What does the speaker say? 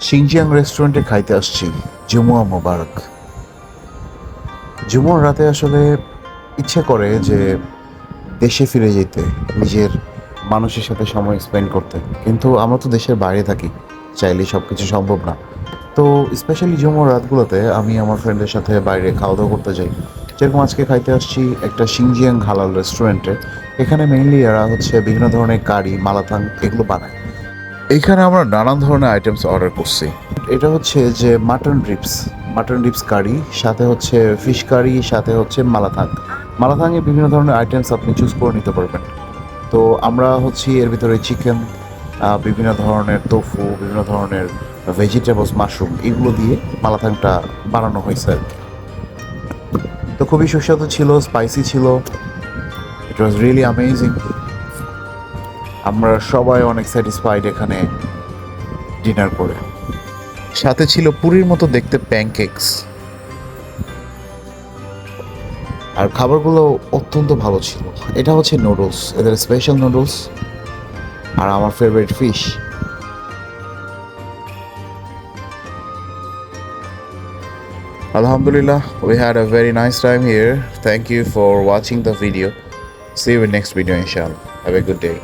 Xinjiang রেস্টুরেন্টে খাইতে আসছি। জুমুয়া মোবারক। জুমুয়ার রাতে আসলে ইচ্ছে করে যে দেশে ফিরে যেতে, নিজের মানুষের সাথে সময় স্পেন্ড করতে, কিন্তু আমরা তো দেশের বাইরে থাকি, চাইলে সব কিছু সম্ভব না। তো স্পেশালি জুমুয়ার রাতগুলোতে আমি আমার ফ্রেন্ডের সাথে বাইরে খাওয়া দাওয়া করতে যাই। যেরকম আজকে খাইতে আসছি একটা শিনজিয়াং হালাল রেস্টুরেন্টে। এখানে মেইনলি এরা হচ্ছে বিভিন্ন ধরনের কারি, মালাথাং এগুলো বানায়। এইখানে আমরা নানান ধরনের আইটেমস অর্ডার করছি। এটা হচ্ছে যে মাটন রিপস কারি, সাথে হচ্ছে ফিশ কারি, সাথে হচ্ছে মালাথাং। মালাথাংয়ে বিভিন্ন ধরনের আইটেমস আপনি চুজ করে নিতে পারবেন। তো আমরা হচ্ছে এর ভিতরে চিকেন, বিভিন্ন ধরনের তোফু, বিভিন্ন ধরনের ভেজিটেবলস, মাশরুম এগুলো দিয়ে মালাথাংটা বানানো হয়েছে আর কি। তো খুবই সুস্বাদু ছিল, স্পাইসি ছিল। ইট ওয়াজ রিয়েলি অ্যামেজিং। আমরা সবাই অনেক স্যাটিসফাইড এখানে ডিনার করে। সাথে ছিল পুরীর মতো দেখতে প্যানকেকস। আর খাবারগুলো অত্যন্ত ভালো ছিল। এটা হচ্ছে নুডলস, এদের স্পেশাল নুডলস। আর আমার favourite fish. Alhamdulillah, we had a very nice time here. Thank you for watching the video. See you in next video, inshallah. Have a good day.